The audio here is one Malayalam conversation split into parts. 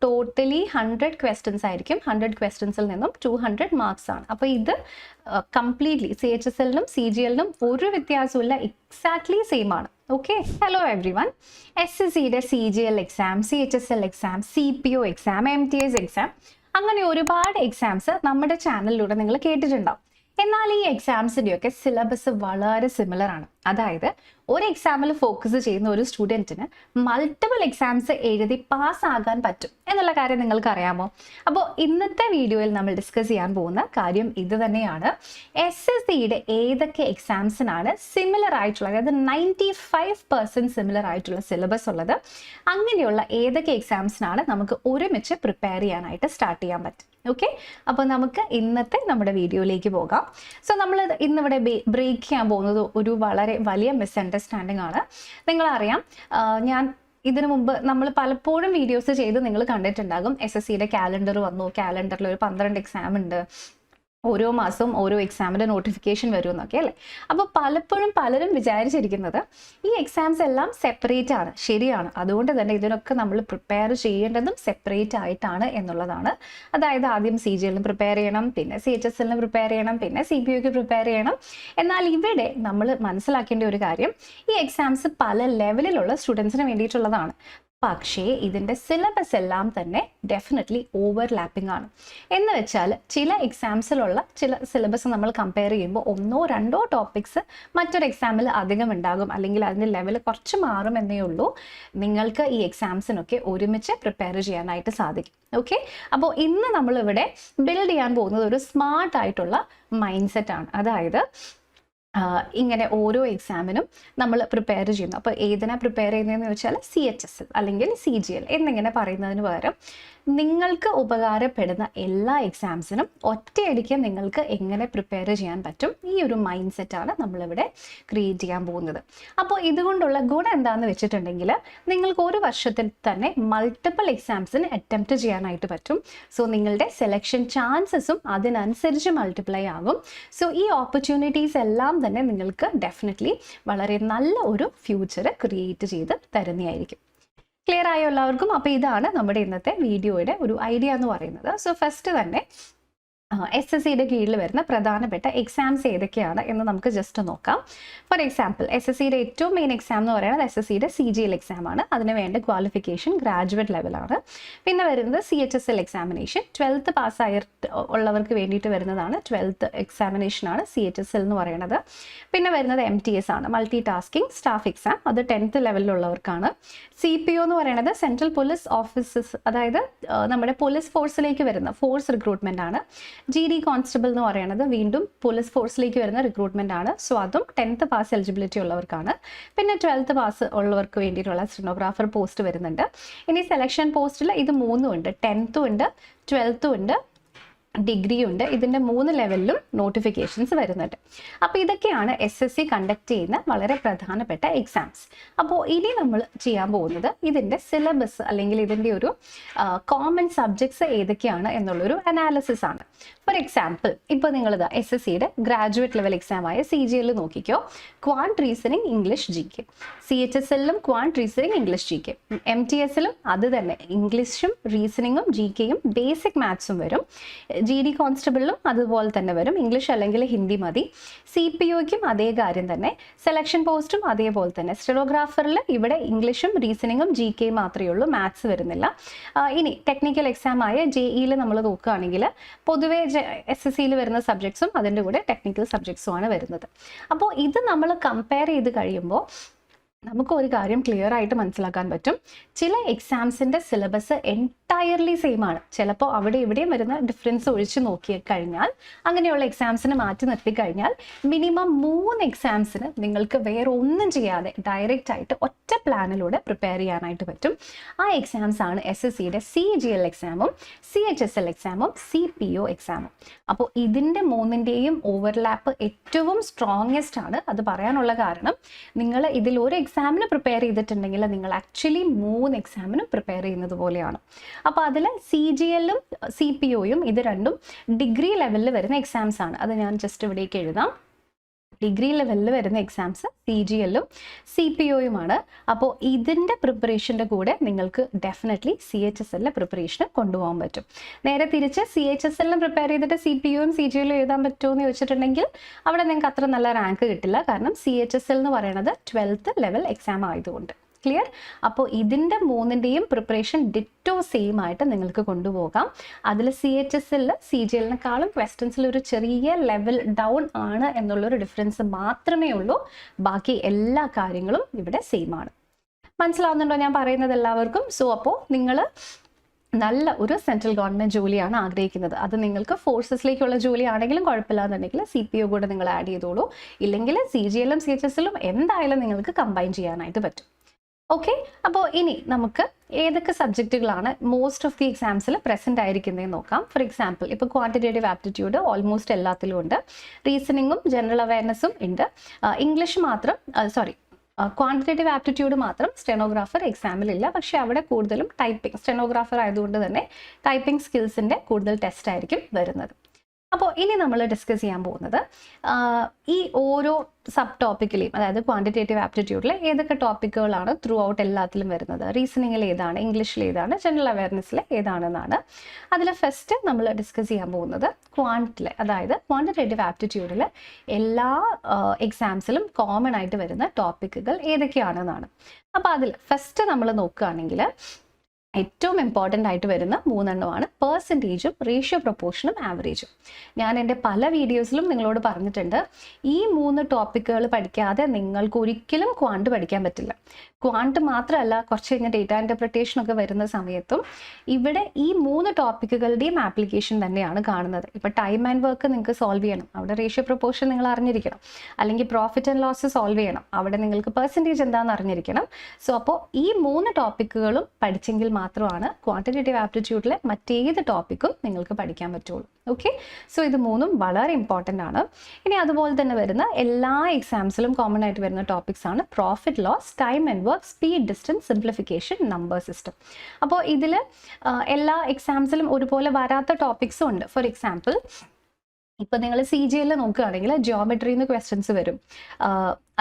ടോട്ടലി 100 ക്വസ്റ്റ്യൻസ് ആയിരിക്കും. 100 ക്വസ്റ്റ്യൻസിൽ നിന്നും 200 മാർക്സ് ആണ്. അപ്പോൾ ഇത് കംപ്ലീറ്റ്ലി CHSLനും CGLനും ഒരു വ്യത്യാസമില്ല, എക്സാക്ട്ലി സെയിം ആണ്. Okay, hello everyone. SSCയുടെ CGL exam, CHSL exam, CPO exam, MTS exam, അങ്ങനെ ഒരുപാട് എക്സാംസ് നമ്മുടെ ചാനലിലൂടെ നിങ്ങൾ കേട്ടിട്ടുണ്ടാവും. എന്നാൽ ഈ എക്സാംസിൻ്റെയൊക്കെ സിലബസ് വളരെ സിമിലർ ആണ്. അതായത് ഒരു എക്സാമിൽ ഫോക്കസ് ചെയ്യുന്ന ഒരു സ്റ്റുഡൻറ്റിന് മൾട്ടിപ്പിൾ എക്സാംസ് എഴുതി പാസ്സാകാൻ പറ്റും എന്നുള്ള കാര്യം നിങ്ങൾക്ക് അറിയാമോ? അപ്പോൾ ഇന്നത്തെ വീഡിയോയിൽ നമ്മൾ ഡിസ്കസ് ചെയ്യാൻ പോകുന്ന കാര്യം ഇത് തന്നെയാണ്. SSCയുടെ ഏതൊക്കെ എക്സാംസിനാണ് സിമിലർ ആയിട്ടുള്ള, അതായത് 95% സിമിലർ ആയിട്ടുള്ള സിലബസ് ഉള്ളത്, അങ്ങനെയുള്ള ഏതൊക്കെ എക്സാംസിനാണ് നമുക്ക് ഒരുമിച്ച് പ്രിപ്പയർ ചെയ്യാനായിട്ട് സ്റ്റാർട്ട് ചെയ്യാൻ പറ്റും. ഓക്കെ, അപ്പോൾ നമുക്ക് ഇന്നത്തെ നമ്മുടെ വീഡിയോയിലേക്ക് പോകാം. സോ നമ്മൾ ഇന്നിവിടെ ബ്രേക്ക് ചെയ്യാൻ പോകുന്നത് ഒരു വളരെ വലിയ മിസ്അണ്ടർസ്റ്റാൻഡിംഗ് ആണ്. നിങ്ങളറിയാം, ഞാൻ ഇതിനു മുമ്പ് നമ്മൾ പലപ്പോഴും വീഡിയോസ് ചെയ്ത് നിങ്ങൾ കണ്ടിട്ടുണ്ടാകും. SSCയുടെ കാലണ്ടർ വന്നു, കാലണ്ടറിൽ ഒരു 12 എക്സാം ഉണ്ട്, ഓരോ മാസവും ഓരോ എക്സാമിൻ്റെ നോട്ടിഫിക്കേഷൻ വരുമെന്നൊക്കെ അല്ലേ. അപ്പോൾ പലപ്പോഴും പലരും വിചാരിച്ചിരിക്കുന്നത് ഈ എക്സാംസ് എല്ലാം സെപ്പറേറ്റ് ആണ്. ശരിയാണ്, അതുകൊണ്ട് തന്നെ ഇതിനൊക്കെ നമ്മൾ പ്രിപ്പയർ ചെയ്യേണ്ടതും സെപ്പറേറ്റ് ആയിട്ടാണ് എന്നുള്ളതാണ്. അതായത് ആദ്യം CGLന് പ്രിപ്പയർ ചെയ്യണം, പിന്നെ CHSLന് പ്രിപ്പയർ ചെയ്യണം, പിന്നെ CPOക്ക് പ്രിപ്പയർ ചെയ്യണം. എന്നാൽ ഇവിടെ നമ്മൾ മനസ്സിലാക്കേണ്ട ഒരു കാര്യം, ഈ എക്സാംസ് പല ലെവലിലുള്ള സ്റ്റുഡൻസിന് വേണ്ടിയിട്ടുള്ളതാണ്. പക്ഷേ ഇതിൻ്റെ സിലബസ് എല്ലാം തന്നെ ഡെഫിനറ്റ്ലി ഓവർലാപ്പിംഗ് ആണ്. എന്ന് വെച്ചാൽ ചില എക്സാംസിലുള്ള ചില സിലബസ് നമ്മൾ കമ്പയർ ചെയ്യുമ്പോൾ ഒന്നോ രണ്ടോ ടോപ്പിക്സ് മറ്റൊരു എക്സാമിൽ അധികം ഉണ്ടാകും, അല്ലെങ്കിൽ അതിൻ്റെ ലെവൽ കുറച്ച് മാറും എന്നേ ഉള്ളൂ. നിങ്ങൾക്ക് ഈ എക്സാംസിനൊക്കെ ഒരുമിച്ച് പ്രിപ്പയർ ചെയ്യാനായിട്ട് സാധിക്കും. ഓക്കെ, അപ്പോൾ ഇന്ന് നമ്മളിവിടെ ബിൽഡ് ചെയ്യാൻ പോകുന്നത് ഒരു സ്മാർട്ട് ആയിട്ടുള്ള മൈൻഡ് സെറ്റ് ആണ്. അതായത് ഇങ്ങനെ ഓരോ എക്സാമിനും നമ്മൾ പ്രിപ്പയർ ചെയ്യുന്നു. അപ്പോൾ ഏതിനാണ് പ്രിപ്പയർ ചെയ്യുന്നതെന്ന് വെച്ചാൽ CHSL അല്ലെങ്കിൽ CGL എന്നിങ്ങനെ പറയുന്നതിന് പകരം നിങ്ങൾക്ക് ഉപകാരപ്പെടുന്ന എല്ലാ എക്സാംസിനും ഒറ്റയടിക്ക് നിങ്ങൾക്ക് എങ്ങനെ പ്രിപ്പയർ ചെയ്യാൻ പറ്റും, ഈ ഒരു മൈൻഡ് സെറ്റാണ് നമ്മളിവിടെ ക്രിയേറ്റ് ചെയ്യാൻ പോകുന്നത്. അപ്പോൾ ഇതുകൊണ്ടുള്ള ഗുണം എന്താണെന്ന് വെച്ചിട്ടുണ്ടെങ്കിൽ നിങ്ങൾക്ക് ഒരു വർഷത്തിൽ തന്നെ മൾട്ടിപ്പിൾ എക്സാംസിന് അറ്റംപ്റ്റ് ചെയ്യാനായിട്ട് പറ്റും. സോ നിങ്ങളുടെ സെലക്ഷൻ ചാൻസസും അതിനനുസരിച്ച് മൾട്ടിപ്ലൈ ആകും. സോ ഈ ഓപ്പർച്യൂണിറ്റീസ് എല്ലാം തന്നെ നിങ്ങൾക്ക് ഡെഫിനറ്റ്ലി വളരെ നല്ല ഒരു ഫ്യൂച്ചർ ക്രിയേറ്റ് ചെയ്ത് തരുന്നതായിരിക്കും. ക്ലിയർ ആയോ എല്ലാവർക്കും? അപ്പോൾ ഇതാണ് നമ്മുടെ ഇന്നത്തെ വീഡിയോയുടെ ഒരു ഐഡിയ എന്ന് പറയുന്നത്. സോ ഫസ്റ്റ് തന്നെ SSCയുടെ കീഴിൽ വരുന്ന പ്രധാനപ്പെട്ട എക്സാംസ് ഏതൊക്കെയാണ് എന്ന് നമുക്ക് ജസ്റ്റ് നോക്കാം. ഫോർ എക്സാമ്പിൾ, SSCയുടെ ഏറ്റവും മെയിൻ എക്സാം എന്ന് പറയുന്നത് SSCയുടെ CGL എക്സാം ആണ്. അതിന് വേണ്ട ക്വാളിഫിക്കേഷൻ ഗ്രാജുവേറ്റ് ലെവലാണ്. പിന്നെ വരുന്നത് CHSL എക്സാമിനേഷൻ, 12th പാസ്സായിട്ട് ഉള്ളവർക്ക് വേണ്ടിയിട്ട് വരുന്നതാണ്. 12th എക്സാമിനേഷനാണ് CHSL എന്ന് പറയുന്നത്. പിന്നെ വരുന്നത് MTS ആണ്, മൾട്ടി ടാസ്കിംഗ് സ്റ്റാഫ് എക്സാം, അത് 10th ലെവലിലുള്ളവർക്കാണ്. CPO എന്ന് പറയുന്നത് സെൻട്രൽ പോലീസ് ഓഫീസസ്, അതായത് നമ്മുടെ പോലീസ് ഫോഴ്സിലേക്ക് വരുന്ന ഫോഴ്സ് റിക്രൂട്ട്മെന്റ് ആണ്. GD കോൺസ്റ്റബിൾ എന്ന് പറയുന്നത് വീണ്ടും പോലീസ് ഫോഴ്സിലേക്ക് വരുന്ന റിക്രൂട്ട്മെന്റ് ആണ്. സോ അതും 10th പാസ് എലിജിബിലിറ്റി ഉള്ളവർക്കാണ്. പിന്നെ 12th പാസ് ഉള്ളവർക്ക് വേണ്ടിയിട്ടുള്ള സ്റ്റെനോഗ്രാഫർ പോസ്റ്റ് വരുന്നുണ്ട്. ഇനി സെലക്ഷൻ പോസ്റ്റിൽ ഇത് മൂന്നും ഉണ്ട്, 10th ഉണ്ട്, 12th ഉണ്ട്, ഡിഗ്രി ഉണ്ട്. ഇതിൻ്റെ 3 ലെവലിലും നോട്ടിഫിക്കേഷൻസ് വരുന്നുണ്ട്. അപ്പോൾ ഇതൊക്കെയാണ് SSC കണ്ടക്ട് ചെയ്യുന്ന വളരെ പ്രധാനപ്പെട്ട എക്സാംസ്. അപ്പോൾ ഇനി നമ്മൾ ചെയ്യാൻ പോകുന്നത് ഇതിൻ്റെ സിലബസ് അല്ലെങ്കിൽ ഇതിൻ്റെ ഒരു കോമൺ സബ്ജക്ട്സ് ഏതൊക്കെയാണ് എന്നുള്ളൊരു അനാലിസിസ് ആണ്. ഫോർ എക്സാമ്പിൾ, ഇപ്പോൾ നിങ്ങളിത് SSCയുടെ ഗ്രാജുവേറ്റ് ലെവൽ എക്സാമായ CGL നോക്കിക്കോ, ക്വാണ്ട് റീസണിങ് ഇംഗ്ലീഷ് GK. CHSLലും ക്വാണ്ട് റീസണിങ് ഇംഗ്ലീഷ് GK. MTSലും അത് തന്നെ, ഇംഗ്ലീഷും റീസണിങ്ങും GKയും ബേസിക് മാത്സും വരും. GD കോൺസ്റ്റബിളിലും അതുപോലെ തന്നെ വരും, ഇംഗ്ലീഷ് അല്ലെങ്കിൽ ഹിന്ദി മതി. CPOയ്ക്കും അതേ കാര്യം തന്നെ, സെലക്ഷൻ പോസ്റ്റും അതേപോലെ തന്നെ. സ്റ്റെനോഗ്രാഫറിൽ ഇവിടെ ഇംഗ്ലീഷും റീസണിങ്ങും GKയും മാത്രമേ ഉള്ളൂ, മാത്സ് വരുന്നില്ല. ഇനി ടെക്നിക്കൽ എക്സാം ആയ JEയിൽ നമ്മൾ നോക്കുകയാണെങ്കിൽ പൊതുവേ SSCയിൽ വരുന്ന സബ്ജക്ട്സും അതിൻ്റെ കൂടെ ടെക്നിക്കൽ സബ്ജക്ട്സും ആണ് വരുന്നത്. അപ്പോൾ ഇത് നമ്മൾ കമ്പയർ ചെയ്ത് കഴിയുമ്പോൾ നമുക്ക് ഒരു കാര്യം ക്ലിയർ ആയിട്ട് മനസ്സിലാക്കാൻ പറ്റും. ചില എക്സാംസിൻ്റെ സിലബസ് എൻറ്റയർലി സെയിം ആണ്. ചിലപ്പോൾ അവിടെ ഇവിടെയും വരുന്ന ഡിഫറൻസ് ഒഴിച്ച് നോക്കിക്കഴിഞ്ഞാൽ, അങ്ങനെയുള്ള എക്സാംസിന് മാറ്റി നിർത്തിക്കഴിഞ്ഞാൽ മിനിമം 3 എക്സാംസിന് നിങ്ങൾക്ക് വേറെ ഒന്നും ചെയ്യാതെ ഡയറക്റ്റ് ആയിട്ട് ഒറ്റ പ്ലാനിലൂടെ പ്രിപ്പയർ ചെയ്യാനായിട്ട് പറ്റും. ആ എക്സാംസ് ആണ് SSCയുടെ CGL എക്സാമും CHSL എക്സാമും CPO എക്സാമും. അപ്പോൾ ഇതിൻ്റെ 3ൻ്റെയും ഓവർലാപ്പ് ഏറ്റവും സ്ട്രോങ്ങസ്റ്റ് ആണ്. അത് പറയാനുള്ള കാരണം, നിങ്ങൾ ഇതിൽ ഒരു എക്സാമിന് പ്രിപ്പയർ ചെയ്തിട്ടുണ്ടെങ്കിൽ നിങ്ങൾ ആക്ച്വലി 3 എക്സാമിനും പ്രിപ്പയർ ചെയ്യുന്നത് പോലെയാണ്. അപ്പോൾ അതിൽ CGLലും CPOയും ഇത് രണ്ടും ഡിഗ്രി ലെവലിൽ വരുന്ന എക്സാംസ് ആണ്. അത് ഞാൻ ജസ്റ്റ് ഇവിടേക്ക് എഴുതാം. ഡിഗ്രി ലെവലിൽ വരുന്ന എക്സാംസ് CGL-ഉം CPO-യുമാണ്. അപ്പോൾ ഇതിൻ്റെ പ്രിപ്പറേഷൻ്റെ കൂടെ നിങ്ങൾക്ക് ഡെഫിനറ്റ്ലി CHSL പ്രിപ്പറേഷന് കൊണ്ടുപോകാൻ പറ്റും. നേരെ തിരിച്ച് CHSL പ്രിപ്പയർ ചെയ്തിട്ട് CPO-യും CGL-ഉം എഴുതാൻ പറ്റുമോ എന്ന് ചോദിച്ചിട്ടുണ്ടെങ്കിൽ അവിടെ നിങ്ങൾക്ക് അത്ര നല്ല റാങ്ക് കിട്ടില്ല. കാരണം CHSL എന്ന് പറയുന്നത് 12th ലെവൽ എക്സാം ആയതുകൊണ്ട്. ക്ലിയർ? അപ്പോൾ ഇതിൻ്റെ മൂന്നിൻ്റെയും പ്രിപ്പറേഷൻ ഡിറ്റോ സെയിം ആയിട്ട് നിങ്ങൾക്ക് കൊണ്ടുപോകാം. അതിൽ CHSL CGL-നെക്കാളും ക്വസ്റ്റ്യൻസിൽ ഒരു ചെറിയ ലെവൽ ഡൗൺ ആണ് എന്നുള്ളൊരു ഡിഫറൻസ് മാത്രമേ ഉള്ളൂ. ബാക്കി എല്ലാ കാര്യങ്ങളും ഇവിടെ സെയിം ആണ്. മനസ്സിലാവുന്നുണ്ടോ ഞാൻ പറയുന്നത് എല്ലാവർക്കും? സോ അപ്പോൾ നിങ്ങൾ നല്ല ഒരു സെൻട്രൽ ഗവൺമെൻറ് ജോലിയാണ് ആഗ്രഹിക്കുന്നത്. അത് നിങ്ങൾക്ക് ഫോഴ്സസിലേക്കുള്ള ജോലി ആണെങ്കിലും കുഴപ്പമില്ലാന്നുണ്ടെങ്കിൽ CPO കൂടെ നിങ്ങൾ ആഡ് ചെയ്തോളൂ. ഇല്ലെങ്കിൽ CGL-ഉം CHSL-ഉം എന്തായാലും നിങ്ങൾക്ക് കമ്പൈൻ ചെയ്യാനായിട്ട് പറ്റും. ഓക്കെ, അപ്പോൾ ഇനി നമുക്ക് ഏതൊക്കെ സബ്ജക്റ്റുകളാണ് മോസ്റ്റ് ഓഫ് ദി എക്സാംസിൽ പ്രസൻറ്റ് ആയിരിക്കുന്നതെന്ന് നോക്കാം. ഫോർ എക്സാമ്പിൾ, ഇപ്പോൾ ക്വാണ്ടിറ്റേറ്റീവ് ആപ്റ്റിറ്റ്യൂഡ് ഓൾമോസ്റ്റ് എല്ലാത്തിലും ഉണ്ട്. റീസണിങ്ങും ജനറൽ അവയർനെസ്സും ഉണ്ട്. ഇംഗ്ലീഷ് മാത്രം ക്വാണ്ടിറ്റേറ്റീവ് ആപ്റ്റിറ്റ്യൂഡ് മാത്രം സ്റ്റെനോഗ്രാഫർ എക്സാമിലില്ല. പക്ഷേ അവിടെ കൂടുതലും ടൈപ്പിംഗ്, സ്റ്റെനോഗ്രാഫർ ആയതുകൊണ്ട് തന്നെ ടൈപ്പിംഗ് സ്കിൽസിൻ്റെ കൂടുതൽ ടെസ്റ്റ് ആയിരിക്കും വരുന്നത്. അപ്പോൾ ഇനി നമ്മൾ ഡിസ്കസ് ചെയ്യാൻ പോകുന്നത് ഈ ഓരോ സബ് ടോപ്പിക്കിലെയും, അതായത് ക്വാണ്ടിറ്റേറ്റീവ് ആപ്റ്റിറ്റ്യൂഡിൽ ഏതൊക്കെ ടോപ്പിക്കുകളാണ് ത്രൂ ഔട്ട് എല്ലാത്തിലും വരുന്നത്, റീസണിങ്ങിൽ ഏതാണ്, ഇംഗ്ലീഷിൽ ഏതാണ്, ജനറൽ അവയർനെസ്സിൽ ഏതാണെന്നാണ്. അതിൽ ഫസ്റ്റ് നമ്മൾ ഡിസ്കസ് ചെയ്യാൻ പോകുന്നത് ക്വാണ്ടിറ്റിൽ, അതായത് ക്വാണ്ടിറ്റേറ്റീവ് ആപ്റ്റിറ്റ്യൂഡിൽ എല്ലാ എക്സാംസിലും കോമൺ ആയിട്ട് വരുന്ന ടോപ്പിക്കുകൾ ഏതൊക്കെയാണെന്നാണ്. അപ്പോൾ അതിൽ ഫസ്റ്റ് നമ്മൾ നോക്കുകയാണെങ്കിൽ ഏറ്റവും ഇമ്പോർട്ടൻ്റ് ആയിട്ട് വരുന്ന മൂന്നെണ്ണമാണ് പെർസെൻറ്റേജും, റേഷ്യോ പ്രൊപ്പോർഷനും, ആവറേജും. ഞാൻ എൻ്റെ പല വീഡിയോസിലും നിങ്ങളോട് പറഞ്ഞിട്ടുണ്ട്, ഈ 3 ടോപ്പിക്കുകൾ പഠിക്കാതെ നിങ്ങൾക്ക് ഒരിക്കലും ക്വാണ്ട് പഠിക്കാൻ പറ്റില്ല. ക്വാണ്ട് മാത്രമല്ല, കുറച്ച് കഴിഞ്ഞ് ഡേറ്റ ഇൻ്റർപ്രിട്ടേഷനൊക്കെ വരുന്ന സമയത്തും ഇവിടെ ഈ 3 ടോപ്പിക്കുകളുടെയും ആപ്ലിക്കേഷൻ തന്നെയാണ് കാണുന്നത്. ഇപ്പോൾ ടൈം ആൻഡ് വർക്ക് നിങ്ങൾക്ക് സോൾവ് ചെയ്യണം, അവിടെ റേഷ്യോ പ്രൊപ്പോർഷൻ നിങ്ങൾ അറിഞ്ഞിരിക്കണം. അല്ലെങ്കിൽ പ്രോഫിറ്റ് ആൻഡ് ലോസ് സോൾവ് ചെയ്യണം, അവിടെ നിങ്ങൾക്ക് പെർസെൻറ്റേജ് എന്താണെന്ന് അറിഞ്ഞിരിക്കണം. സോ അപ്പോൾ ഈ 3 ടോപ്പിക്കുകളും പഠിച്ചെങ്കിൽ മാത്രമാണ് ക്വാണ്ടിറ്റേറ്റീവ് ആപ്റ്റിറ്റ്യൂഡിലെ മറ്റേത് ടോപ്പിക്കും നിങ്ങൾക്ക് പഠിക്കാൻ പറ്റുള്ളൂ. ഓക്കെ, സോ ഇത് 3ഉം വളരെ ഇമ്പോർട്ടൻ്റ് ആണ്. ഇനി അതുപോലെ തന്നെ വരുന്ന എല്ലാ എക്സാംസിലും കോമൺ ആയിട്ട് വരുന്ന ടോപ്പിക്സ് ആണ് profit loss, time and work, speed, distance, simplification, number system. അപ്പോൾ ഇതിൽ എല്ലാ എക്സാംസിലും ഒരുപോലെ വരാത്ത ടോപ്പിക്സും ഉണ്ട്. ഫോർ എക്സാമ്പിൾ, ഇപ്പോൾ നിങ്ങൾ CGL നോക്കുകയാണെങ്കിൽ ജിയോമെട്രിന്ന് ക്വസ്റ്റ്യൻസ് വരും,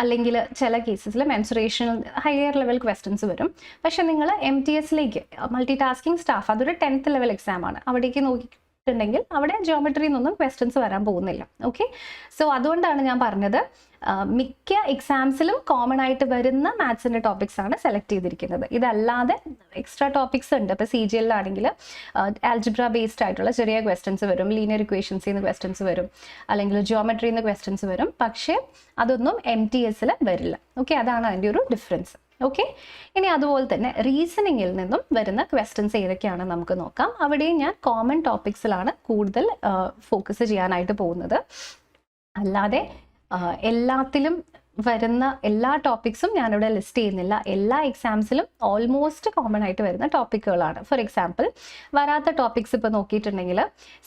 അല്ലെങ്കിൽ ചില കേസസിൽ മെൻസുറേഷൻ ഹയർ ലെവൽ ക്വസ്റ്റ്യൻസ് വരും. പക്ഷെ നിങ്ങൾ MTS-ലേക്ക് മൾട്ടി ടാസ്കിങ് സ്റ്റാഫ്, അതൊരു 10th ലെവൽ എക്സാം ആണ്, അവിടേക്ക് നോക്കിയിട്ടുണ്ടെങ്കിൽ അവിടെ ജിയോമെട്രിയിൽ നിന്നൊന്നും ക്വസ്റ്റ്യൻസ് വരാൻ പോകുന്നില്ല. ഓക്കെ, സോ അതുകൊണ്ടാണ് ഞാൻ പറഞ്ഞത് മിക്ക എക്സാംസിലും കോമൺ ആയിട്ട് വരുന്ന മാത്സിൻ്റെ ടോപ്പിക്സ് ആണ് സെലക്ട് ചെയ്തിരിക്കുന്നത്. ഇതല്ലാതെ എക്സ്ട്രാ ടോപ്പിക്സ് ഉണ്ട്. ഇപ്പോൾ CGL-ആണെങ്കിൽ ആൽജിബ്ര ബേസ്ഡ് ആയിട്ടുള്ള ചെറിയ ക്വസ്റ്റ്യൻസ് വരും, ലീനിയർ ഇക്വേഷൻസിൽ നിന്ന് ക്വസ്റ്റ്യൻസ് വരും, അല്ലെങ്കിൽ ജിയോമെട്രിയിൽ നിന്ന് ക്വസ്റ്റ്യൻസ് വരും. പക്ഷേ അതൊന്നും MTS-ൽ വരില്ല. ഓക്കെ, അതാണ് അതിൻ്റെ ഒരു ഡിഫറൻസ്. ഓക്കെ, ഇനി അതുപോലെ തന്നെ റീസണിങ്ങിൽ നിന്നും വരുന്ന ക്വസ്റ്റ്യൻസ് ഏതൊക്കെയാണെന്ന് നമുക്ക് നോക്കാം. അവിടെയും ഞാൻ കോമൺ ടോപ്പിക്സിലാണ് കൂടുതൽ ഫോക്കസ് ചെയ്യാനായിട്ട് പോകുന്നത്. അല്ലാതെ എല്ലാത്തിലും വരുന്ന എല്ലാ ടോപ്പിക്സും ഞാനിവിടെ ലിസ്റ്റ് ചെയ്യുന്നില്ല. എല്ലാ എക്സാംസിലും ഓൾമോസ്റ്റ് കോമൺ ആയിട്ട് വരുന്ന ടോപ്പിക്കുകളാണ്. ഫോർ എക്സാമ്പിൾ, വരാത്ത ടോപ്പിക്സ് ഇപ്പോൾ നോക്കിയിട്ടുണ്ടെങ്കിൽ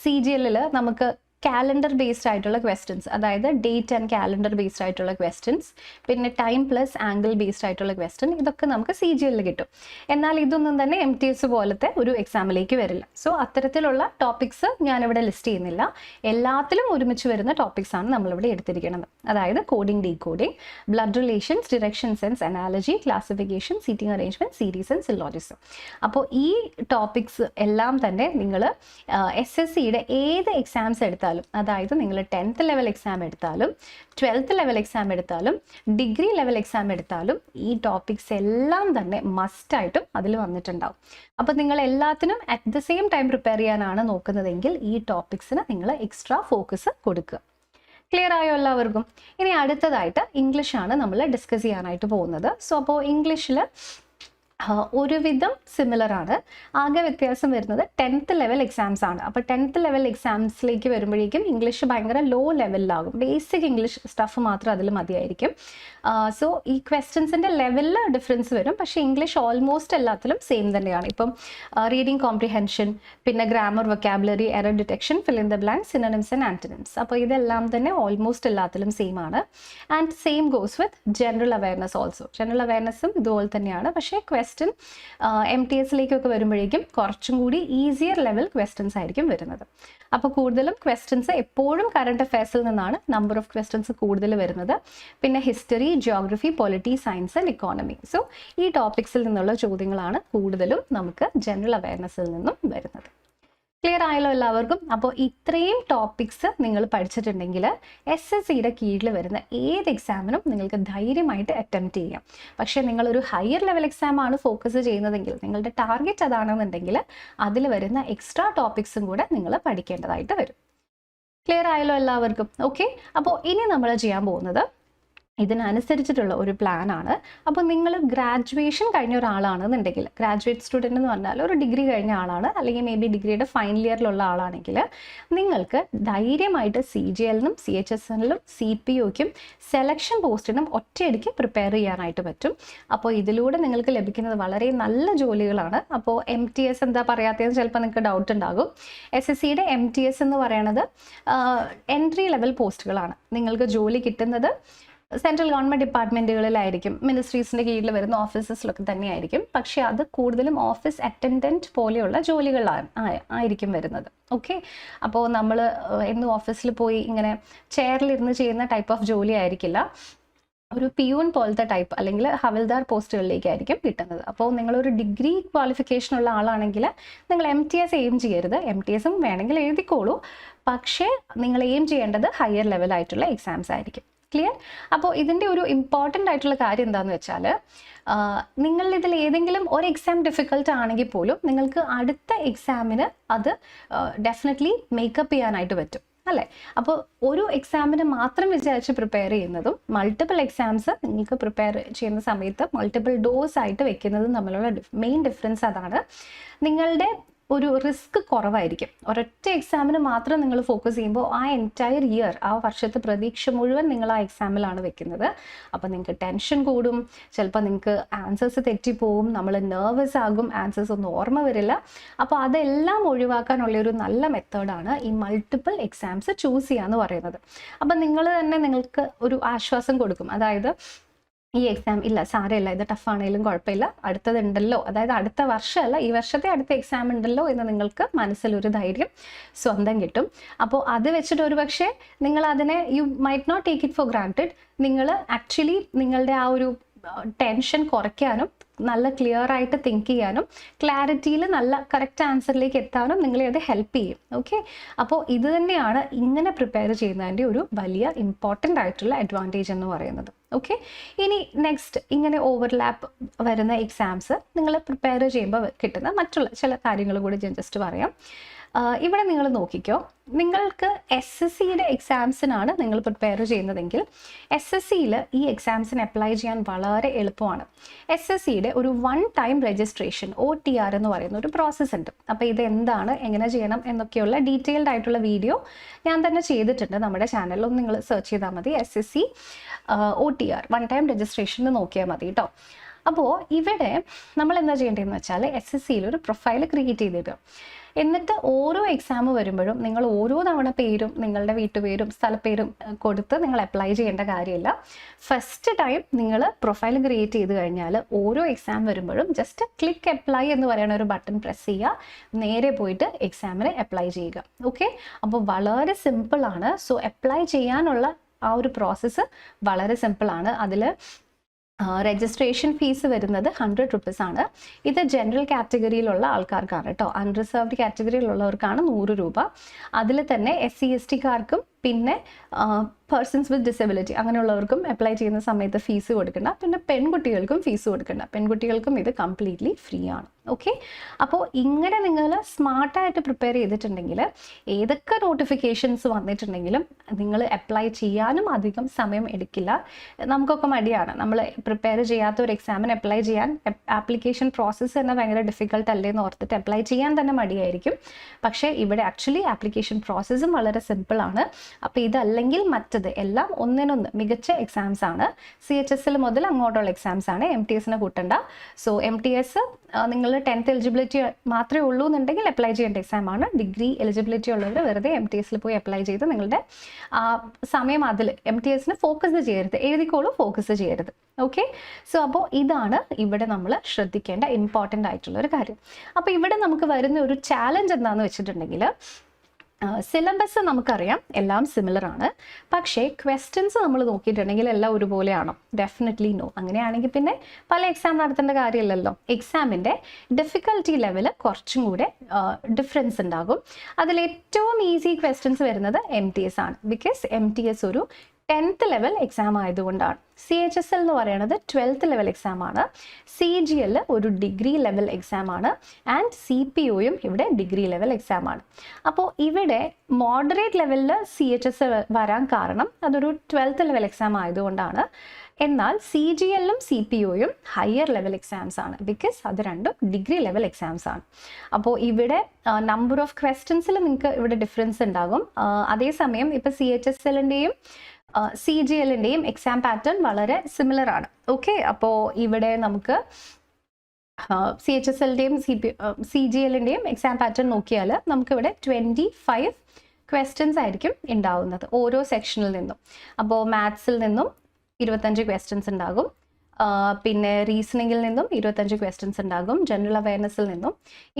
CGL-ൽ നമുക്ക് കാലണ്ടർ ബേസ്ഡ് ആയിട്ടുള്ള ക്വസ്റ്റ്യൻസ്, അതായത് ഡേറ്റ് ആൻഡ് കാലണ്ടർ ബേസ്ഡ് ആയിട്ടുള്ള ക്വസ്റ്റ്യൻസ്, പിന്നെ ടൈം പ്ലസ് ആംഗിൾ ബേസ്ഡ് ആയിട്ടുള്ള ക്വസ്റ്റ്യൻ, ഇതൊക്കെ നമുക്ക് CGL-ൽ കിട്ടും. എന്നാൽ ഇതൊന്നും തന്നെ MTS പോലത്തെ ഒരു എക്സാമിലേക്ക് വരില്ല. സോ അത്തരത്തിലുള്ള ടോപ്പിക്സ് ഞാനിവിടെ ലിസ്റ്റ് ചെയ്യുന്നില്ല. എല്ലാത്തിലും ഒരുമിച്ച് വരുന്ന ടോപ്പിക്സ് ആണ് നമ്മളിവിടെ എടുത്തിരിക്കുന്നത്. അതായത് coding, decoding, blood relations, direction sense, analogy, classification, seating arrangement, series and syllogism. അപ്പോൾ ഈ ടോപ്പിക്സ് എല്ലാം തന്നെ നിങ്ങൾ SSC-യുടെ ഏത് എക്സാംസ് എടുത്താലും, അതായത് നിങ്ങൾ 10th ലെവൽ എക്സാം എടുത്താലും 12th ലെവൽ എക്സാം എടുത്താലും ഡിഗ്രി ലെവൽ എക്സാം എടുത്താലും ഈ ടോപ്പിക്സ് എല്ലാം തന്നെ മസ്റ്റായിട്ടും അതിൽ വന്നിട്ടുണ്ടാവും. അപ്പോൾ നിങ്ങൾ എല്ലാത്തിനും at the same time prepare ചെയ്യാനാണ് നോക്കുന്നതെങ്കിൽ ഈ ടോപ്പിക്സിന് നിങ്ങൾ എക്സ്ട്രാ ഫോക്കസ് കൊടുക്കുക. ക്ലിയർ ആയോ എല്ലാവർക്കും? ഇനി അടുത്തതായിട്ട് ഇംഗ്ലീഷാണ് നമ്മൾ ഡിസ്കസ് ചെയ്യാനായിട്ട് പോകുന്നത്. സോ അപ്പോൾ ഇംഗ്ലീഷിൽ ഒരുവിധം സിമിലർ ആണ്. ആകെ വ്യത്യാസം വരുന്നത് 10th ലെവൽ എക്സാംസ് ആണ്. അപ്പോൾ 10th ലെവൽ എക്സാംസിലേക്ക് വരുമ്പോഴേക്കും ഇംഗ്ലീഷ് ഭയങ്കര ലോ ലെവലിലാകും. ബേസിക് ഇംഗ്ലീഷ് സ്റ്റഫ് മാത്രം അതിൽ മതിയായിരിക്കും. സോ ഈ ക്വസ്റ്റ്യൻസിൻ്റെ ലെവലിൽ ഡിഫറൻസ് വരും, പക്ഷേ ഇംഗ്ലീഷ് ഓൾമോസ്റ്റ് എല്ലാത്തിലും സെയിം തന്നെയാണ്. ഇപ്പം റീഡിങ് കോംപ്രിഹെൻഷൻ, പിന്നെ grammar, vocabulary, error detection, fill in the blank, synonyms and antonyms. അപ്പോൾ ഇതെല്ലാം തന്നെ ഓൾമോസ്റ്റ് എല്ലാത്തിലും സെയിം ആണ്. And same goes with general awareness also. ജനറൽ അവയർനെസ്സും ഇതുപോലെ തന്നെയാണ്. പക്ഷേ ക്വസ്റ്റ്യൻ MTSലേക്കൊക്കെ വരുമ്പോഴേക്കും കുറച്ചും കൂടി ഈസിയർ ലെവൽ ക്വസ്റ്റ്യൻസ് ആയിരിക്കും വരുന്നത്. അപ്പോൾ കൂടുതലും ക്വസ്റ്റ്യൻസ് എപ്പോഴും കറണ്ട് അഫയേഴ്സിൽ നിന്നാണ് നമ്പർ ഓഫ് ക്വസ്റ്റ്യൻസ് കൂടുതൽ വരുന്നത്. പിന്നെ history, geography, polity, science and economy. So ഈ ടോപ്പിക്സിൽ നിന്നുള്ള ചോദ്യങ്ങളാണ് കൂടുതലും നമുക്ക് ജനറൽ അവയർനെസ്സിൽ നിന്നും വരുന്നത്. ക്ലിയർ ആയല്ലോ എല്ലാവർക്കും? അപ്പോൾ ഇത്രയും ടോപ്പിക്സ് നിങ്ങൾ പഠിച്ചിട്ടുണ്ടെങ്കിൽ SSCയുടെ കീഴിൽ വരുന്ന ഏത് എക്സാമിനും നിങ്ങൾക്ക് ധൈര്യമായിട്ട് അറ്റംപ്റ്റ് ചെയ്യാം. പക്ഷേ നിങ്ങളൊരു ഹയർ ലെവൽ എക്സാം ആണ് ഫോക്കസ് ചെയ്യുന്നതെങ്കിൽ, നിങ്ങളുടെ ടാർഗറ്റ് അതാണെന്നുണ്ടെങ്കിൽ അതിൽ വരുന്ന എക്സ്ട്രാ ടോപ്പിക്സും കൂടെ നിങ്ങൾ പഠിക്കേണ്ടതായിട്ട് വരും. ക്ലിയർ ആയല്ലോ എല്ലാവർക്കും? ഓക്കെ, അപ്പോൾ ഇനി നമ്മൾ ചെയ്യാൻ പോകുന്നത് ഇതിനനുസരിച്ചിട്ടുള്ള ഒരു പ്ലാൻ ആണ്. അപ്പോൾ നിങ്ങൾ ഗ്രാജുവേഷൻ കഴിഞ്ഞ ഒരാളാണെന്നുണ്ടെങ്കിൽ, ഗ്രാജുവേറ്റ് സ്റ്റുഡൻറ്റ് എന്ന് പറഞ്ഞാൽ ഒരു ഡിഗ്രി കഴിഞ്ഞ ആളാണ്, അല്ലെങ്കിൽ മേ ബി ഡിഗ്രിയുടെ ഫൈനൽ ഇയറിലുള്ള ആളാണെങ്കിൽ നിങ്ങൾക്ക് ധൈര്യമായിട്ട് CGLനും CHSLനും CPOയ്ക്കും സെലക്ഷൻ പോസ്റ്റിനും ഒറ്റയടിക്ക് പ്രിപ്പയർ ചെയ്യാനായിട്ട് പറ്റും. അപ്പോൾ ഇതിലൂടെ നിങ്ങൾക്ക് ലഭിക്കുന്നത് വളരെ നല്ല ജോലികളാണ്. അപ്പോൾ MTS എന്താ പറയാത്തതെന്ന് ചിലപ്പോൾ നിങ്ങൾക്ക് ഡൗട്ട് ഉണ്ടാകും. SSCയുടെ MTS എന്ന് പറയുന്നത് എൻട്രി ലെവൽ പോസ്റ്റുകളാണ്. നിങ്ങൾക്ക് ജോലി കിട്ടുന്നത് സെൻട്രൽ ഗവൺമെൻറ് ഡിപ്പാർട്ട്മെൻറ്റുകളിലായിരിക്കും, മിനിസ്ട്രീസിൻ്റെ കീഴിൽ വരുന്ന ഓഫീസസിലൊക്കെ തന്നെയായിരിക്കും. പക്ഷേ അത് കൂടുതലും ഓഫീസ് അറ്റൻഡൻറ്റ് പോലെയുള്ള ജോലികളാണ് ആയിരിക്കും വരുന്നത്. ഓക്കെ, അപ്പോൾ നമ്മൾ എന്നും ഓഫീസിൽ പോയി ഇങ്ങനെ ചെയറിലിരുന്ന് ചെയ്യുന്ന ടൈപ്പ് ഓഫ് ജോലി ആയിരിക്കില്ല. ഒരു പിയൂൺ പോലത്തെ ടൈപ്പ് അല്ലെങ്കിൽ ഹവിൽദാർ പോസ്റ്റുകളിലേക്കായിരിക്കും കിട്ടുന്നത്. അപ്പോൾ നിങ്ങളൊരു ഡിഗ്രി ക്വാളിഫിക്കേഷനുള്ള ആളാണെങ്കിൽ നിങ്ങൾ MTS എയിം ചെയ്യരുത്. MTSും വേണമെങ്കിൽ എഴുതിക്കോളൂ, പക്ഷേ നിങ്ങൾ എയിം ചെയ്യേണ്ടത് ഹയർ ലെവലായിട്ടുള്ള എക്സാംസ് ആയിരിക്കും. ക്ലിയർ? അപ്പോൾ ഇതിൻ്റെ ഒരു ഇമ്പോർട്ടൻ്റ് ആയിട്ടുള്ള കാര്യം എന്താണെന്ന് വെച്ചാൽ, നിങ്ങൾ ഇതിൽ ഏതെങ്കിലും ഒരു എക്സാം ഡിഫിക്കൽട്ട് ആണെങ്കിൽ പോലും നിങ്ങൾക്ക് അടുത്ത എക്സാമിന് അത് ഡെഫിനറ്റ്ലി മേക്കപ്പ് ചെയ്യാനായിട്ട് പറ്റും, അല്ലേ? അപ്പോൾ ഒരു എക്സാമിന് മാത്രം വിചാരിച്ച് പ്രിപ്പയർ ചെയ്യുന്നതും മൾട്ടിപ്പിൾ എക്സാംസ് നിങ്ങൾക്ക് പ്രിപ്പയർ ചെയ്യുന്ന സമയത്ത് മൾട്ടിപ്പിൾ ഡോസ് ആയിട്ട് വെക്കുന്നതും തമ്മിലുള്ള മെയിൻ ഡിഫറൻസ് അതാണ്. നിങ്ങളുടെ ഒരു റിസ്ക് കുറവായിരിക്കും. ഒരൊറ്റ എക്സാമിന് മാത്രം നിങ്ങൾ ഫോക്കസ് ചെയ്യുമ്പോൾ ആ എൻറ്റയർ ഇയർ, ആ വർഷത്തെ പ്രതീക്ഷ മുഴുവൻ നിങ്ങൾ ആ എക്സാമിലാണ് വെക്കുന്നത്. അപ്പോൾ നിങ്ങൾക്ക് ടെൻഷൻ കൂടും, ചിലപ്പോൾ നിങ്ങൾക്ക് ആൻസേഴ്സ് തെറ്റിപ്പോവും, നമ്മൾ നെർവസ് ആകും, ആൻസേഴ്സ് ഒന്നും ഓർമ്മ വരില്ല. അപ്പോൾ അതെല്ലാം ഒഴിവാക്കാനുള്ള ഒരു നല്ല മെത്തേഡാണ് ഈ മൾട്ടിപ്പിൾ എക്സാംസ് ചൂസ് ചെയ്യുക എന്ന് പറയുന്നത്. അപ്പം നിങ്ങൾ തന്നെ നിങ്ങൾക്ക് ഒരു ആശ്വാസം കൊടുക്കും. അതായത് ഈ എക്സാം ഇല്ല, സാരമില്ല, ഇത് ടഫാണെങ്കിലും കുഴപ്പമില്ല, അടുത്തതുണ്ടല്ലോ, അതായത് അടുത്ത വർഷമല്ല ഈ വർഷത്തെ അടുത്ത എക്സാം ഉണ്ടല്ലോ എന്ന് നിങ്ങൾക്ക് മനസ്സിലൊരു ധൈര്യം സ്വന്തം കിട്ടും. അപ്പോൾ അത് വെച്ചിട്ട് ഒരു പക്ഷേ നിങ്ങൾ അതിനെ you might not take it for granted. നിങ്ങൾ ആക്ച്വലി നിങ്ങളുടെ ആ ഒരു ടെൻഷൻ കുറയ്ക്കാനും നല്ല ക്ലിയർ ആയിട്ട് തിങ്ക് ചെയ്യാനും ക്ലാരിറ്റിയിൽ നല്ല കറക്റ്റ് ആൻസറിലേക്ക് എത്താനും നിങ്ങളെ അത് ഹെൽപ്പ് ചെയ്യും. ഓക്കെ, അപ്പോൾ ഇത് തന്നെയാണ് ഇങ്ങനെ പ്രിപ്പയർ ചെയ്യുന്നതിൻ്റെ ഒരു വലിയ ഇമ്പോർട്ടൻ്റ് ആയിട്ടുള്ള അഡ്വാൻറ്റേജ് എന്ന് പറയുന്നത്. ഓക്കെ, ഇനി നെക്സ്റ്റ് ഇങ്ങനെ ഓവർലാപ്പ് വരുന്ന എക്സാംസ് നിങ്ങൾ പ്രിപ്പയർ ചെയ്യുമ്പോൾ കിട്ടുന്ന മറ്റുള്ള ചില കാര്യങ്ങൾ കൂടി ഞാൻ ജസ്റ്റ് പറയാം. ഇവിടെ നിങ്ങൾ നോക്കിക്കോ, നിങ്ങൾക്ക് SSCയുടെ എക്സാംസിനാണ് നിങ്ങൾ പ്രിപ്പയർ ചെയ്യുന്നതെങ്കിൽ SSCയിൽ ഈ എക്സാംസിന് അപ്ലൈ ചെയ്യാൻ വളരെ എളുപ്പമാണ്. SSCയുടെ ഒരു 1 ടൈം രജിസ്ട്രേഷൻ OTR എന്ന് പറയുന്ന ഒരു പ്രോസസ്സ് ഉണ്ട്. അപ്പോൾ ഇത് എന്താണ്, എങ്ങനെ ചെയ്യണം എന്നൊക്കെയുള്ള ഡീറ്റെയിൽഡ് ആയിട്ടുള്ള വീഡിയോ ഞാൻ തന്നെ ചെയ്തിട്ടുണ്ട് നമ്മുടെ ചാനലിൽ. ഒന്ന് നിങ്ങൾ സെർച്ച് ചെയ്താൽ മതി, SSC OTR 1 ടൈം രജിസ്ട്രേഷൻ നോക്കിയാൽ മതി കേട്ടോ. അപ്പോൾ ഇവിടെ നമ്മൾ എന്താ ചെയ്യേണ്ടതെന്ന് വെച്ചാൽ SSCയിൽ ഒരു പ്രൊഫൈൽ ക്രിയേറ്റ് ചെയ്തിടുക. എന്നിട്ട് ഓരോ എക്സാം വരുമ്പോഴും നിങ്ങൾ ഓരോ തവണ പേരും നിങ്ങളുടെ വീട്ടുപേരും സ്ഥലപ്പേരും കൊടുത്ത് നിങ്ങൾ അപ്ലൈ ചെയ്യേണ്ട കാര്യമില്ല. ഫസ്റ്റ് ടൈം നിങ്ങൾ പ്രൊഫൈൽ ക്രിയേറ്റ് ചെയ്ത് കഴിഞ്ഞാൽ ഓരോ എക്സാം വരുമ്പോഴും ജസ്റ്റ് ക്ലിക്ക് അപ്ലൈ എന്ന് പറയുന്ന ഒരു ബട്ടൺ പ്രസ് ചെയ്യുക, നേരെ പോയിട്ട് എക്സാമിന് അപ്ലൈ ചെയ്യുക. ഓക്കെ, അപ്പോൾ വളരെ സിമ്പിളാണ്. സോ അപ്ലൈ ചെയ്യാനുള്ള ആ ഒരു പ്രോസസ്സ് വളരെ സിമ്പിളാണ്. അതിൽ രജിസ്ട്രേഷൻ ഫീസ് വരുന്നത് 100 rupees ആണ്. ഇത് ജനറൽ കാറ്റഗറിയിലുള്ള ആൾക്കാർക്കാണ് കേട്ടോ. അൺറിസർവ്ഡ് കാറ്റഗറിയിലുള്ളവർക്കാണ് 100 രൂപ. അതിൽ തന്നെ SC STക്കാർക്കും പിന്നെ പേഴ്സൺസ് വിത്ത് ഡിസബിലിറ്റി അങ്ങനെയുള്ളവർക്കും അപ്ലൈ ചെയ്യുന്ന സമയത്ത് ഫീസ് കൊടുക്കണ്ട. പിന്നെ പെൺകുട്ടികൾക്കും ഫീസ് കൊടുക്കണ്ട. പെൺകുട്ടികൾക്കും ഇത് കംപ്ലീറ്റ്ലി ഫ്രീ ആണ്. ഓക്കെ, അപ്പോൾ ഇങ്ങനെ നിങ്ങൾ സ്മാർട്ടായിട്ട് പ്രിപ്പയർ ചെയ്തിട്ടുണ്ടെങ്കിൽ ഏതൊക്കെ നോട്ടിഫിക്കേഷൻസ് വന്നിട്ടുണ്ടെങ്കിലും നിങ്ങൾ അപ്ലൈ ചെയ്യാനും അധികം സമയം എടുക്കില്ല. നമുക്കൊക്കെ മടിയാണ്, നമ്മൾ പ്രിപ്പയർ ചെയ്യാത്ത ഒരു എക്സാമിന് അപ്ലൈ ചെയ്യാൻ. ആപ്ലിക്കേഷൻ പ്രോസസ്സ് തന്നെ ഭയങ്കര ഡിഫിക്കൽട്ട് അല്ലേന്ന് ഓർത്തിട്ട് അപ്ലൈ ചെയ്യാൻ തന്നെ മടിയായിരിക്കും. പക്ഷേ ഇവിടെ ആക്ച്വലി ആപ്ലിക്കേഷൻ പ്രോസസ്സും വളരെ സിമ്പിളാണ്. അപ്പോൾ ഇതല്ലെങ്കിൽ മറ്റ് മറ്റത് എല്ലാം ഒന്നിനൊന്ന് മികച്ച എക്സാംസ് ആണ്. CHSL മുതൽ അങ്ങോട്ടുള്ള എക്സാംസ് ആണ്. MTSനെ കൂട്ടണ്ട. സോ MTS നിങ്ങൾ 10th എലിജിബിലിറ്റി മാത്രമേ ഉള്ളൂ എന്നുണ്ടെങ്കിൽ അപ്ലൈ ചെയ്യേണ്ട എക്സാം ആണ്. ഡിഗ്രി എലിജിബിലിറ്റി ഉള്ളവർ വെറുതെ MTSൽ പോയി അപ്ലൈ ചെയ്ത് നിങ്ങളുടെ സമയം അതിൽ MTSന് ഫോക്കസ് ചെയ്യരുത്. എഴുതിക്കോളൂ, ഫോക്കസ് ചെയ്യരുത്. ഓക്കെ. സോ അപ്പോൾ ഇതാണ് ഇവിടെ നമ്മൾ ശ്രദ്ധിക്കേണ്ട ഇമ്പോർട്ടൻ്റ് ആയിട്ടുള്ള ഒരു കാര്യം. അപ്പോൾ ഇവിടെ നമുക്ക് വരുന്ന ഒരു ചാലഞ്ച് എന്താണെന്ന് വെച്ചിട്ടുണ്ടെങ്കിൽ, സിലബസ് നമുക്കറിയാം എല്ലാം സിമിലർ ആണ്. പക്ഷേ ക്വസ്റ്റ്യൻസ് നമ്മൾ നോക്കിയിട്ടുണ്ടെങ്കിൽ എല്ലാം ഒരുപോലെയാണോ? Definitely no. അങ്ങനെയാണെങ്കിൽ പിന്നെ പല എക്സാം നടത്തേണ്ട കാര്യമില്ലല്ലോ. എക്സാമിൻ്റെ ഡിഫിക്കൽട്ടി ലെവൽ കുറച്ചും കൂടെ ഡിഫറൻസ് ഉണ്ടാകും. അതിൽ ഏറ്റവും ഈസി ക്വസ്റ്റ്യൻസ് വരുന്നത് MTS ആണ്. ബിക്കോസ് MTS ഒരു 10th ലെവൽ എക്സാം ആയതുകൊണ്ടാണ്. CHSL എന്ന് പറയുന്നത് 12th ലെവൽ എക്സാം ആണ്. CGL ഒരു ഡിഗ്രി ലെവൽ എക്സാം ആണ്. ആൻഡ് CPOയും ഇവിടെ ഡിഗ്രി ലെവൽ എക്സാം ആണ്. അപ്പോൾ ഇവിടെ മോഡറേറ്റ് ലെവലിൽ CHSL വരാൻ കാരണം അതൊരു 12th ലെവൽ എക്സാം ആയതുകൊണ്ടാണ്. എന്നാൽ CGLും CPOയും ഹയർ ലെവൽ എക്സാംസ് ആണ്. ബിക്കോസ് അത് രണ്ടും ഡിഗ്രി ലെവൽ എക്സാംസ് ആണ്. അപ്പോൾ ഇവിടെ നമ്പർ ഓഫ് ക്വസ്റ്റ്യൻസിൽ നിങ്ങൾക്ക് ഇവിടെ ഡിഫറൻസ് ഉണ്ടാകും. അതേസമയം ഇപ്പോൾ CHSLൻ്റെയും CGLൻ്റെയും എക്സാം പാറ്റേൺ വളരെ സിമിലർ ആണ്. ഓക്കെ. അപ്പോൾ ഇവിടെ നമുക്ക് CHSLൻ്റെയും CGLൻ്റെയും എക്സാം പാറ്റേൺ നോക്കിയാൽ നമുക്കിവിടെ 25 ക്വസ്റ്റ്യൻസ് ആയിരിക്കും ഉണ്ടാവുന്നത് ഓരോ സെക്ഷനിൽ നിന്നും. അപ്പോൾ മാത്സിൽ നിന്നും 25 ക്വസ്റ്റ്യൻസ് ഉണ്ടാകും. പിന്നെ റീസണിങ്ങിൽ നിന്നും 25 ക്വസ്റ്റ്യൻസ് ഉണ്ടാകും. ജനറൽ അവയർനെസ്സിൽ നിന്നും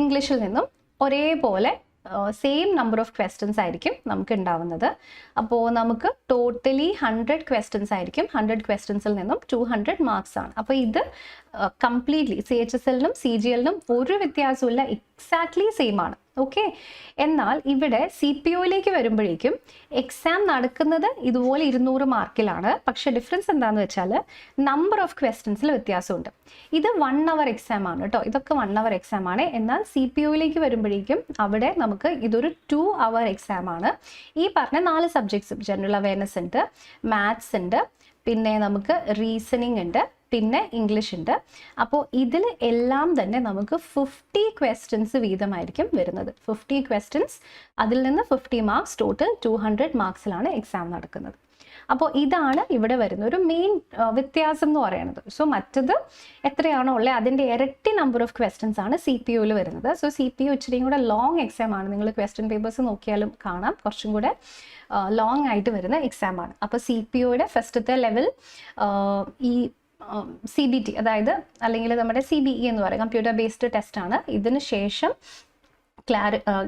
ഇംഗ്ലീഷിൽ നിന്നും ഒരേപോലെ സെയിം നമ്പർ ഓഫ് ക്വസ്റ്റ്യൻസ് ആയിരിക്കും നമുക്ക് ഉണ്ടാവുന്നത്. അപ്പോൾ നമുക്ക് ടോട്ടലി 100 ക്വസ്റ്റ്യൻസ് ആയിരിക്കും. 100 ക്വസ്റ്റ്യൻസിൽ നിന്നും 200 മാർക്സ് ആണ്. അപ്പോൾ ഇത് കംപ്ലീറ്റ്ലി CHSLനും CGLനും ഒരു വ്യത്യാസമില്ല, എക്സാക്ട്ലി സെയിം ആണ്. ഓക്കെ. എന്നാൽ ഇവിടെ CPOയിലേക്ക് വരുമ്പോഴേക്കും എക്സാം നടക്കുന്നത് ഇതുപോലെ 200 മാർക്കിലാണ്. പക്ഷേ ഡിഫറൻസ് എന്താണെന്ന് വെച്ചാൽ നമ്പർ ഓഫ് ക്വസ്റ്റ്യൻസിൽ വ്യത്യാസമുണ്ട്. ഇത് 1 hour എക്സാം ആണ് കേട്ടോ. ഇതൊക്കെ 1 hour എക്സാം ആണ്. എന്നാൽ CPOയിലേക്ക് വരുമ്പോഴേക്കും അവിടെ നമുക്ക് ഇതൊരു 2 hour എക്സാം ആണ്. ഈ പറഞ്ഞ 4 സബ്ജക്ട്സും ജനറൽ അവയർനെസ് ഉണ്ട്, മാത്സ് ഉണ്ട്, പിന്നെ നമുക്ക് റീസണിങ് ഉണ്ട്, പിന്നെ ഇംഗ്ലീഷ് ഉണ്ട്. അപ്പോൾ ഇതിൽ എല്ലാം തന്നെ നമുക്ക് 50 ക്വസ്റ്റ്യൻസ് വീതമായിരിക്കും വരുന്നത്. 50 ക്വസ്റ്റ്യൻസ്, അതിൽ നിന്ന് 50 മാർക്സ്, ടോട്ടൽ 200 മാർക്സിലാണ് എക്സാം നടക്കുന്നത്. അപ്പോൾ ഇതാണ് ഇവിടെ വരുന്ന ഒരു മെയിൻ വ്യത്യാസം എന്ന് പറയുന്നത്. സോ മറ്റത് എത്രയാണോ ഉള്ളത് അതിൻ്റെ ഇരട്ടി നമ്പർ ഓഫ് ക്വസ്റ്റ്യൻസ് ആണ് CPOയിൽ വരുന്നത്. സോ CPO ഇച്ചിരിയും കൂടെ ലോങ് എക്സാം ആണ്. നിങ്ങൾ ക്വസ്റ്റ്യൻ പേപ്പേഴ്സ് നോക്കിയാലും കാണാം, കുറച്ചും കൂടെ ലോങ് ആയിട്ട് വരുന്ന എക്സാം ആണ്. അപ്പോൾ CPOയുടെ ഫസ്റ്റത്തെ ലെവൽ ഈ CBT, അതായത് അല്ലെങ്കിൽ നമ്മുടെ CBE എന്ന് പറയും, കമ്പ്യൂട്ടർ ബേസ്ഡ് ടെസ്റ്റ് ആണ്. ഇതിന് ശേഷം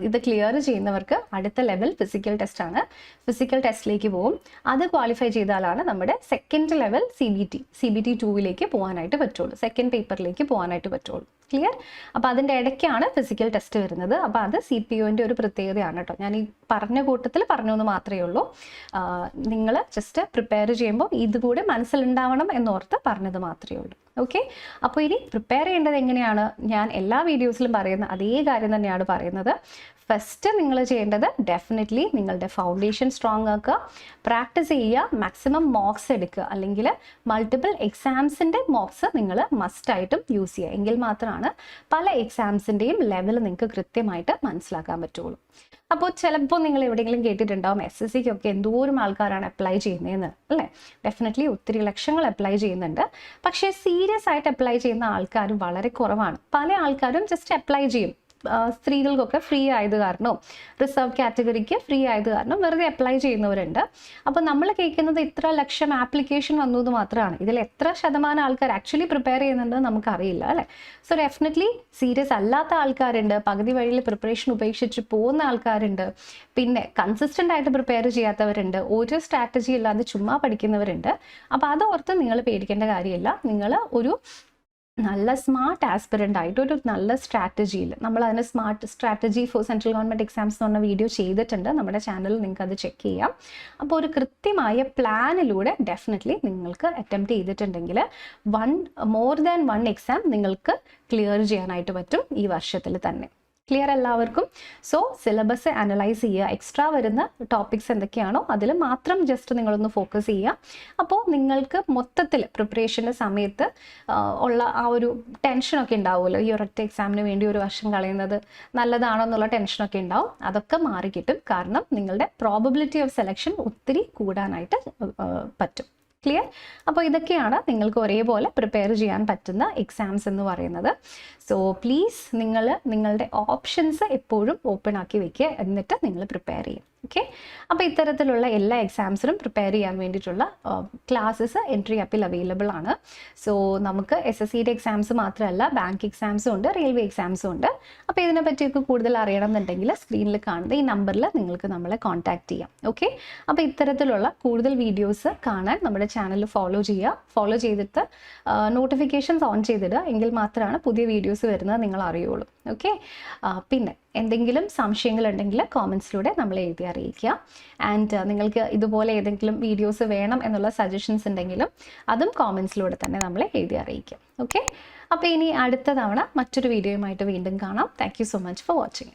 ഇത് ക്ലിയർ ചെയ്യുന്നവർക്ക് അടുത്ത ലെവൽ ഫിസിക്കൽ ടെസ്റ്റ് ആണ്. ഫിസിക്കൽ ടെസ്റ്റിലേക്ക് പോകും. അത് ക്വാളിഫൈ ചെയ്താലാണ് നമ്മുടെ സെക്കൻഡ് ലെവൽ CBT 2ലേക്ക് പോകാനായിട്ട് പറ്റുള്ളൂ, സെക്കൻഡ് പേപ്പറിലേക്ക് പോകാനായിട്ട് പറ്റുള്ളൂ. ക്ലിയർ? അപ്പോൾ അതിൻ്റെ ഇടയ്ക്കാണ് ഫിസിക്കൽ ടെസ്റ്റ് വരുന്നത്. അപ്പോൾ അത് CPOൻ്റെ ഒരു പ്രത്യേകതയാണ് കേട്ടോ. ഞാൻ ഈ പറഞ്ഞ കൂട്ടത്തിൽ പറഞ്ഞു എന്ന് മാത്രമേ ഉള്ളൂ. നിങ്ങൾ ജസ്റ്റ് പ്രിപ്പയർ ചെയ്യുമ്പോൾ ഇതുകൂടെ മനസ്സിലുണ്ടാവണം എന്നോർത്ത് പറഞ്ഞത് മാത്രമേ ഉള്ളൂ. ഓക്കെ. അപ്പോൾ ഇനി പ്രിപ്പയർ ചെയ്യേണ്ടത് എങ്ങനെയാണ്? ഞാൻ എല്ലാ വീഡിയോസിലും പറയുന്ന അതേ കാര്യം തന്നെയാണ് പറയുന്നത്. ഫസ്റ്റ് നിങ്ങൾ ചെയ്യേണ്ടത് ഡെഫിനറ്റ്ലി നിങ്ങളുടെ ഫൗണ്ടേഷൻ സ്ട്രോങ് ആക്കുക, പ്രാക്ടീസ് ചെയ്യുക, മാക്സിമം മോക്സ് എടുക്കുക, അല്ലെങ്കിൽ മൾട്ടിപ്പിൾ എക്സാംസിൻ്റെ മോക്സ് നിങ്ങൾ മസ്റ്റായിട്ടും യൂസ് ചെയ്യുക. എങ്കിൽ മാത്രമാണ് പല എക്സാംസിൻ്റെയും ലെവൽ നിങ്ങൾക്ക് കൃത്യമായിട്ട് മനസ്സിലാക്കാൻ പറ്റുള്ളൂ. അപ്പോൾ ചിലപ്പോൾ നിങ്ങൾ എവിടെയെങ്കിലും കേട്ടിട്ടുണ്ടാവും SSCക്കൊക്കെ എന്തോരം ആൾക്കാരാണ് അപ്ലൈ ചെയ്യുന്നതെന്ന്, അല്ലേ? ഡെഫിനറ്റ്ലി ഒത്തിരി ലക്ഷങ്ങൾ അപ്ലൈ ചെയ്യുന്നുണ്ട്. പക്ഷേ സീരിയസ് ആയിട്ട് അപ്ലൈ ചെയ്യുന്ന ആൾക്കാരും വളരെ കുറവാണ്. പല ആൾക്കാരും ജസ്റ്റ് അപ്ലൈ ചെയ്യും. സ്ത്രീകൾക്കൊക്കെ ഫ്രീ ആയത് കാരണവും റിസർവ് കാറ്റഗറിക്ക് ഫ്രീ ആയത് കാരണം വെറുതെ അപ്ലൈ ചെയ്യുന്നവരുണ്ട്. അപ്പോൾ നമ്മൾ കേൾക്കുന്നത് ഇത്ര ലക്ഷം ആപ്ലിക്കേഷൻ വന്നു എന്ന് മാത്രമാണ്. ഇതിൽ എത്ര ശതമാനം ആൾക്കാർ ആക്ച്വലി പ്രിപ്പയർ ചെയ്യുന്നുണ്ടെന്ന് നമുക്കറിയില്ല, അല്ലേ? സോ ഡെഫിനറ്റ്ലി സീരിയസ് അല്ലാത്ത ആൾക്കാരുണ്ട്, പകുതി വഴിയിൽ പ്രിപ്പറേഷൻ ഉപേക്ഷിച്ച് പോകുന്ന ആൾക്കാരുണ്ട്, പിന്നെ കൺസിസ്റ്റൻ്റ് ആയിട്ട് പ്രിപ്പയർ ചെയ്യാത്തവരുണ്ട്, ഒരു സ്ട്രാറ്റജി ഇല്ലാതെ ചുമ്മാ പഠിക്കുന്നവരുണ്ട്. അപ്പോൾ അതോർത്ത് നിങ്ങൾ പേടിക്കേണ്ട കാര്യമില്ല. നിങ്ങൾ ഒരു നല്ല സ്മാർട്ട് ആസ്പിറൻ്റ് ആയിട്ട് ഒരു നല്ല സ്ട്രാറ്റജിയിൽ, നമ്മൾ അതിന് smart strategy four central government exams എന്ന് പറഞ്ഞ വീഡിയോ ചെയ്തിട്ടുണ്ട് നമ്മുടെ ചാനലിൽ, നിങ്ങൾക്ക് അത് ചെക്ക് ചെയ്യാം. അപ്പോൾ ഒരു കൃത്യമായ പ്ലാനിലൂടെ ഡെഫിനറ്റ്ലി നിങ്ങൾക്ക് അറ്റംപ്റ്റ് ചെയ്തിട്ടുണ്ടെങ്കിൽ മോർ ദാൻ വൺ എക്സാം നിങ്ങൾക്ക് ക്ലിയർ ചെയ്യാനായിട്ട് പറ്റും ഈ വർഷത്തിൽ തന്നെ. ക്ലിയർ എല്ലാവർക്കും? സോ സിലബസ് അനലൈസ് ചെയ്യുക, എക്സ്ട്രാ വരുന്ന ടോപ്പിക്സ് എന്തൊക്കെയാണോ അതിൽ മാത്രം ജസ്റ്റ് നിങ്ങളൊന്ന് ഫോക്കസ് ചെയ്യുക. അപ്പോൾ നിങ്ങൾക്ക് മൊത്തത്തിൽ പ്രിപ്പറേഷൻ്റെ സമയത്ത് ഉള്ള ആ ഒരു ടെൻഷനൊക്കെ ഉണ്ടാവുമല്ലോ, ഈ ഒരൊറ്റ എക്സാമിന് വേണ്ടി ഒരു വർഷം കളയുന്നത് നല്ലതാണോ എന്നുള്ള ടെൻഷനൊക്കെ ഉണ്ടാവും, അതൊക്കെ മാറിക്കിട്ടും. കാരണം നിങ്ങളുടെ പ്രോബബിലിറ്റി ഓഫ് സെലക്ഷൻ ഒത്തിരി കൂടാനായിട്ട് പറ്റും. ക്ലിയർ? അപ്പോൾ ഇതൊക്കെയാണ് നിങ്ങൾക്ക് ഒരേപോലെ പ്രിപ്പയർ ചെയ്യാൻ പറ്റുന്ന എക്സാംസ് എന്ന് പറയുന്നത്. സോ പ്ലീസ് നിങ്ങൾ നിങ്ങളുടെ ഓപ്ഷൻസ് എപ്പോഴും ഓപ്പൺ ആക്കി വെക്കുക, എന്നിട്ട് നിങ്ങൾ പ്രിപ്പയർ ചെയ്യും. ഓക്കെ? അപ്പോൾ ഇത്തരത്തിലുള്ള എല്ലാ എക്സാംസിനും പ്രിപ്പയർ ചെയ്യാൻ വേണ്ടിയിട്ടുള്ള ക്ലാസ്സസ് എൻട്രി ആപ്പിൽ അവൈലബിൾ ആണ്. സോ നമുക്ക് SSCയുടെ എക്സാംസ് മാത്രമല്ല, ബാങ്ക് എക്സാംസും ഉണ്ട്, റെയിൽവേ എക്സാംസും ഉണ്ട്. അപ്പോൾ ഇതിനെ പറ്റിയൊക്കെ കൂടുതൽ അറിയണം എന്നുണ്ടെങ്കിൽ സ്ക്രീനിൽ കാണുന്ന ഈ നമ്പറിൽ നിങ്ങൾക്ക് നമ്മളെ കോൺടാക്റ്റ് ചെയ്യാം. ഓക്കെ? അപ്പോൾ ഇത്തരത്തിലുള്ള കൂടുതൽ വീഡിയോസ് കാണാൻ നമ്മുടെ ചാനൽ ഫോളോ ചെയ്യുക. ഫോളോ ചെയ്തിട്ട് നോട്ടിഫിക്കേഷൻസ് ഓൺ ചെയ്തിടുക, എങ്കിൽ മാത്രമാണ് പുതിയ വീഡിയോസ് വരുന്നത് നിങ്ങൾ അറിയുള്ളൂ. ഓക്കെ? പിന്നെ എന്തെങ്കിലും സംശയങ്ങളുണ്ടെങ്കിൽ കോമൻസിലൂടെ നമ്മളെ എഴുതി അറിയിക്കുക. ആൻഡ് നിങ്ങൾക്ക് ഇതുപോലെ ഏതെങ്കിലും വീഡിയോസ് വേണം എന്നുള്ള സജഷൻസ് ഉണ്ടെങ്കിലും അതും കോമൻസിലൂടെ തന്നെ നമ്മളെ എഴുതി അറിയിക്കുക. ഓക്കെ? അപ്പോൾ ഇനി അടുത്ത തവണ മറ്റൊരു വീഡിയോയുമായിട്ട് വീണ്ടും കാണാം. Thank you so much for watching.